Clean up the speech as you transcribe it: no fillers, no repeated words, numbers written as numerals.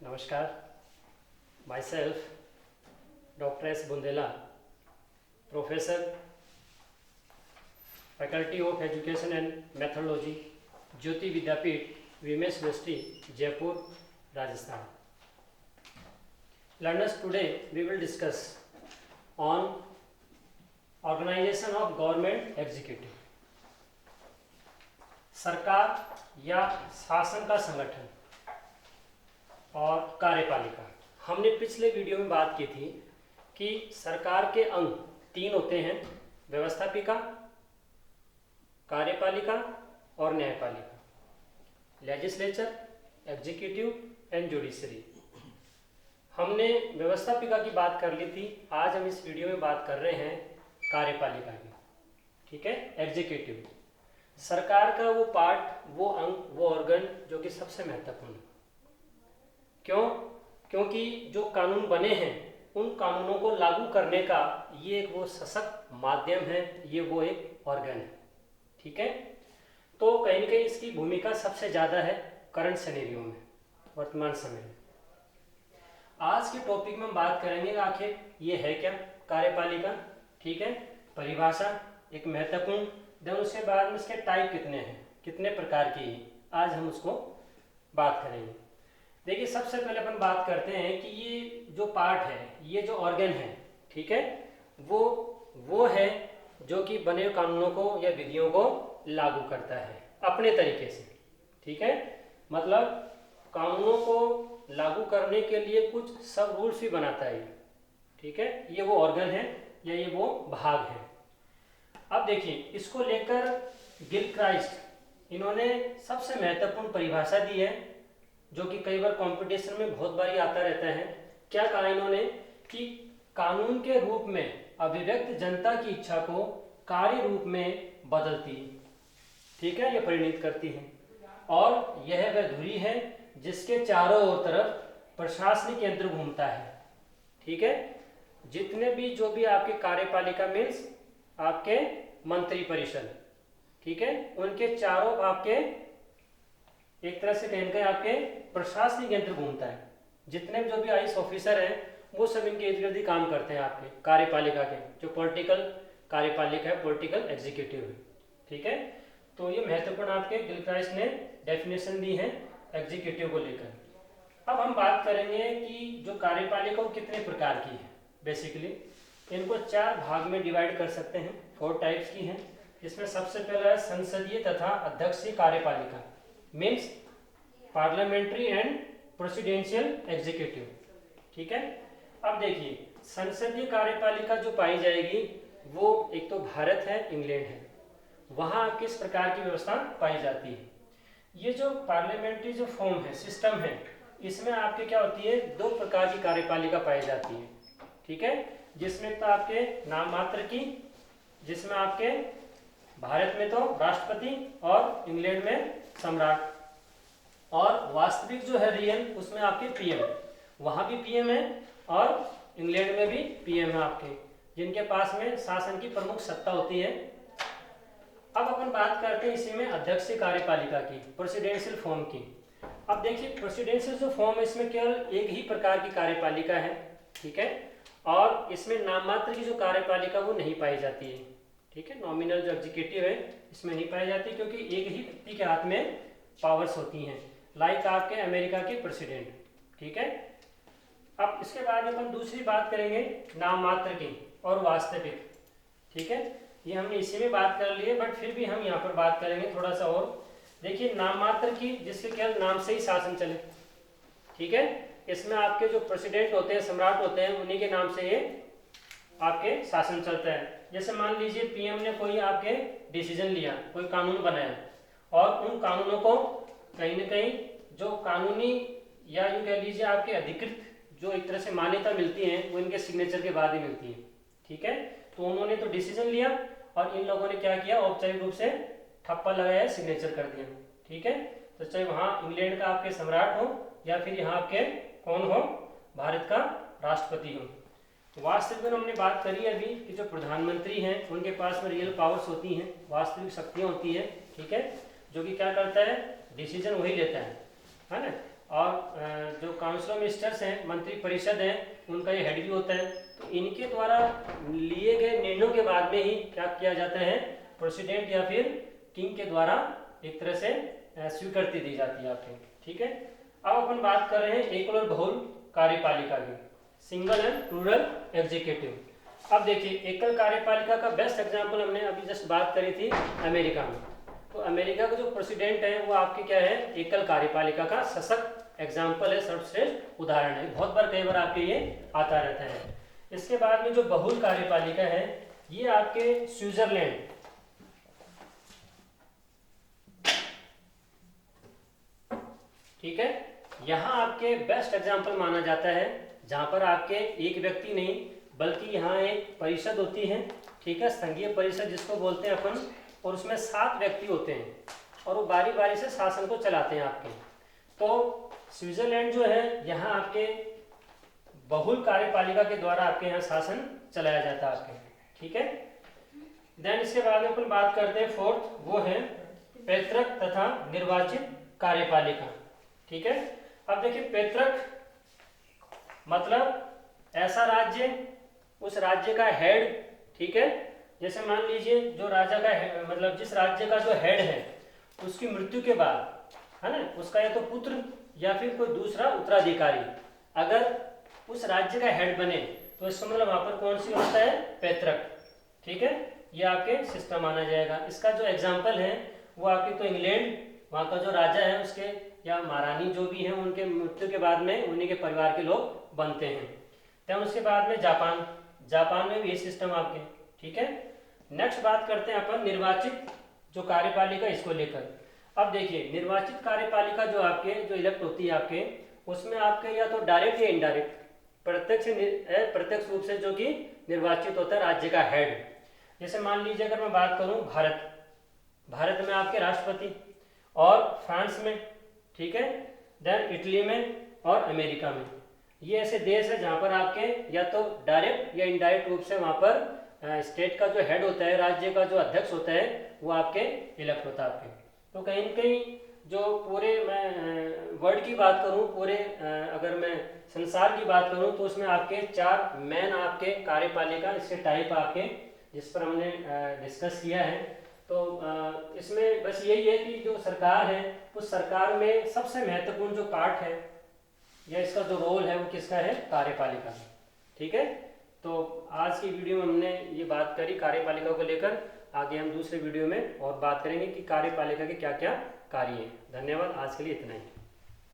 नमस्कार, myself Dr. S. Bundela, Professor, Faculty of Education and Methodology, Jyoti Vidyapeeth, VMS University, Jaipur, Rajasthan. Learners, today we will discuss on organization of government executive. सरकार या शासन का संगठन और कार्यपालिका। हमने पिछले वीडियो में बात की थी कि सरकार के अंग तीन होते हैं: व्यवस्थापिका, कार्यपालिका और न्यायपालिका, लेजिस्लेचर, एग्जीक्यूटिव एंड जुडिशरी। हमने व्यवस्थापिका की बात कर ली थी। आज हम इस वीडियो में बात कर रहे हैं कार्यपालिका की। ठीक है, एग्जीक्यूटिव सरकार का वो पार्ट, वो अंग, वो ऑर्गन जो कि सबसे महत्वपूर्ण है। क्यों? क्योंकि जो कानून बने हैं उन कानूनों को लागू करने का ये एक वो सशक्त माध्यम है, ये वो एक ऑर्गन है। ठीक है, तो कहीं ना कहीं इसकी भूमिका सबसे ज़्यादा है करंट सिनेरियो में, वर्तमान समय में। आज के टॉपिक में हम बात करेंगे आखिर ये है क्या कार्यपालिका। ठीक है, परिभाषा एक महत्वपूर्ण, देन उसके बाद में इसके टाइप कितने हैं, कितने प्रकार की है, आज हम उसको बात करेंगे। देखिए, सबसे पहले अपन बात करते हैं कि ये जो पार्ट है, ये जो ऑर्गन है, ठीक है, वो है जो कि बने हुए कानूनों को या विधियों को लागू करता है अपने तरीके से। ठीक है, मतलब कानूनों को लागू करने के लिए कुछ सब रूल्स भी बनाता है। ठीक है, ये वो ऑर्गन है या ये वो भाग है। अब देखिए, इसको लेकर गिलक्राइस्ट इन्होंने सबसे महत्वपूर्ण परिभाषा दी है, जो कि कई बार कंपटीशन में बहुत बारी आता रहता है। क्या कहा इन्होंने कि कानून के रूप में अभिव्यक्त जनता की इच्छा को कार्य रूप में बदलती, ठीक है, यह परिणित करती है, और यह वह धुरी है जिसके चारों ओर तरफ प्रशासनिक यंत्र घूमता है। ठीक है, जितने भी जो भी आपके कार्यपालिका मीन्स आपके मंत्री परिषद, ठीक है, उनके चारों आपके एक तरह से कहने का आपके प्रशासनिक यंत्र घूमता है। जितने जो भी आईएएस ऑफिसर हैं वो सब इनके इर्द गिर्द ही काम करते हैं आपके कार्यपालिका के, जो पॉलिटिकल कार्यपालिका है, पॉलिटिकल एग्जीक्यूटिव है। ठीक है, तो ये महत्वपूर्ण आपके गिलक्राइस्ट ने डेफिनेशन दी है एग्जीक्यूटिव को लेकर। अब हम बात करेंगे कि जो कार्यपालिका वो कितने प्रकार की है। बेसिकली इनको चार भाग में डिवाइड कर सकते हैं, 4 टाइप्स की हैं। इसमें सबसे पहला है संसदीय तथा अध्यक्षीय कार्यपालिका, means parliamentary and presidential executive. ठीक है, अब देखिए, संसदीय कार्यपालिका जो पाई जाएगी वो एक तो भारत है, इंग्लैंड है। वहां किस प्रकार की व्यवस्था पाई जाती है। ये जो पार्लियामेंट्री जो फॉर्म है, सिस्टम है, इसमें आपके क्या होती है, 2 प्रकार की कार्यपालिका पाई जाती है। ठीक है, जिसमें तो आपके नाम मात्र की, जिसमें आपके भारत में तो राष्ट्रपति और इंग्लैंड में सम्राट, और वास्तविक जो है रियल, उसमें आपके पीएम, वहां भी पीएम है और इंग्लैंड में भी पीएम है आपके, जिनके पास में शासन की प्रमुख सत्ता होती है। अब अपन बात करते हैं इसी में अध्यक्षीय कार्यपालिका की, प्रेसिडेंशियल फॉर्म की। अब देखिए, प्रेसिडेंशियल जो फॉर्म है इसमें केवल एक ही प्रकार की कार्यपालिका है। ठीक है, और इसमें नाम मात्र की जो कार्यपालिका वो नहीं पाई जाती है। ठीक है, नॉमिनल जो एग्जीक्यूटिव है इसमें नहीं पाई जाती, क्योंकि एक ही व्यक्ति के हाथ में पावर्स होती हैं, लाइक आपके अमेरिका के प्रेसिडेंट। ठीक है, अब इसके बाद में अपन दूसरी बात करेंगे नाम मात्र की और वास्तविक। ठीक है, ये हमने इसी में बात कर ली है, बट फिर भी हम यहाँ पर बात करेंगे थोड़ा सा और। देखिए, नाम मात्र की, जिसके केवल नाम से ही शासन चले। ठीक है, इसमें आपके जो प्रेसिडेंट होते हैं, सम्राट होते हैं, उन्हीं के नाम से ये आपके शासन चलता है। जैसे मान लीजिए पीएम ने कोई आपके डिसीजन लिया, कोई कानून बनाया, और उन कानूनों को कहीं ना कहीं जो कानूनी या यूं कह लीजिए आपके अधिकृत जो एक तरह से मान्यता मिलती है, वो इनके सिग्नेचर के बाद ही मिलती है। ठीक है, तो उन्होंने तो डिसीजन लिया और इन लोगों ने क्या किया, औपचारिक रूप से ठप्पा लगाया, सिग्नेचर कर दिया। ठीक है, तो चाहे वहाँ इंग्लैंड का आपके सम्राट हो या फिर यहाँ आपके कौन हो, भारत का राष्ट्रपति हो। वास्तविक में हमने बात करी अभी कि जो प्रधानमंत्री हैं उनके पास में रियल पावर्स होती हैं, वास्तविक शक्तियाँ होती है। ठीक है, जो कि क्या करता है, डिसीजन वही लेता है ना, और जो काउंसिल ऑफ मिनिस्टर्स हैं, मंत्री परिषद है, उनका ये हेड भी होता है। तो इनके द्वारा लिए गए निर्णयों के बाद में ही क्या किया जाता है, प्रेसिडेंट या फिर किंग के द्वारा एक तरह से स्वीकृति दी जाती है आपको। ठीक है, अब अपन बात कर रहे हैं एकल और बहुल कार्यपालिका की, सिंगल एंड प्लूरल एग्जीक्यूटिव। अब देखिए एकल कार्यपालिका का बेस्ट एग्जांपल हमने अभी जस्ट बात करी थी अमेरिका में। तो अमेरिका का जो प्रेसिडेंट है वो आपके क्या है, एकल कार्यपालिका का सशक्त एग्जाम्पल है, सर्वश्रेष्ठ उदाहरण है। बहुत बार कई बार आपके ये आता रहता है। इसके बाद में जो बहुल कार्यपालिका है ये आपके स्विट्जरलैंड, ठीक है, यहाँ आपके बेस्ट एग्जाम्पल माना जाता है, जहाँ पर आपके एक व्यक्ति नहीं बल्कि यहाँ एक परिषद होती है, ठीक है, संघीय परिषद जिसको बोलते हैं अपन, और उसमें 7 व्यक्ति होते हैं और वो बारी बारी से शासन को चलाते हैं आपके। तो स्विट्जरलैंड जो है यहाँ आपके बहुल कार्यपालिका के द्वारा आपके यहाँ शासन चलाया जाता है आपके। ठीक है, देन इसके बाद में अपन बात करते हैं फोर्थ, वो है पैतृक तथा निर्वाचित कार्यपालिका। ठीक है, अब देखिए पैतृक मतलब ऐसा राज्य, उस राज्य का हेड, ठीक है, जैसे मान लीजिए जो राजा का मतलब जिस राज्य का जो हेड है उसकी मृत्यु के बाद, है ना, उसका या तो पुत्र या फिर कोई दूसरा उत्तराधिकारी अगर उस राज्य का हेड बने तो इसका मतलब वहां पर कौन सी होता है, पैतृक। ठीक है, ये आपके सिस्टम माना जाएगा। इसका जो एग्जाम्पल है वो आपके तो इंग्लैंड, वहाँ का जो राजा है उसके या महारानी जो भी है उनके मृत्यु के बाद में उन्हीं के परिवार के लोग बनते हैं। तब उसके बाद में जापान, जापान में भी ये सिस्टम आपके। ठीक है, नेक्स्ट बात करते हैं अपन निर्वाचित जो कार्यपालिका, इसको लेकर। अब देखिए निर्वाचित कार्यपालिका जो आपके जो इलेक्ट होती है आपके, उसमें आपके या तो डायरेक्ट या इनडायरेक्ट, प्रत्यक्ष रूप से जो कि निर्वाचित होता है राज्य का हेड। जैसे मान लीजिए अगर मैं बात करूं भारत में आपके राष्ट्रपति, और फ्रांस में, ठीक है, देन इटली में और अमेरिका में। ये ऐसे देश है जहाँ पर आपके या तो डायरेक्ट या इनडायरेक्ट रूप से वहाँ पर स्टेट का जो हेड होता है, राज्य का जो अध्यक्ष होता है, वो आपके इलेक्ट होता है आपके। तो कहीं न कहीं जो पूरे मैं वर्ल्ड की बात करूं, पूरे अगर मैं संसार की बात करूं तो उसमें आपके 4 मेन आपके कार्यपालिका, इसके टाइप आपके, जिस पर हमने डिस्कस किया है। तो इसमें बस यही है कि जो सरकार है उस सरकार में सबसे महत्वपूर्ण जो पार्ट है या इसका जो रोल है वो किसका है, कार्यपालिका। ठीक है, तो आज की वीडियो में हमने ये बात करी कार्यपालिका को लेकर। आगे हम दूसरे वीडियो में और बात करेंगे कि कार्यपालिका के क्या क्या कार्य हैं। धन्यवाद, आज के लिए इतना ही।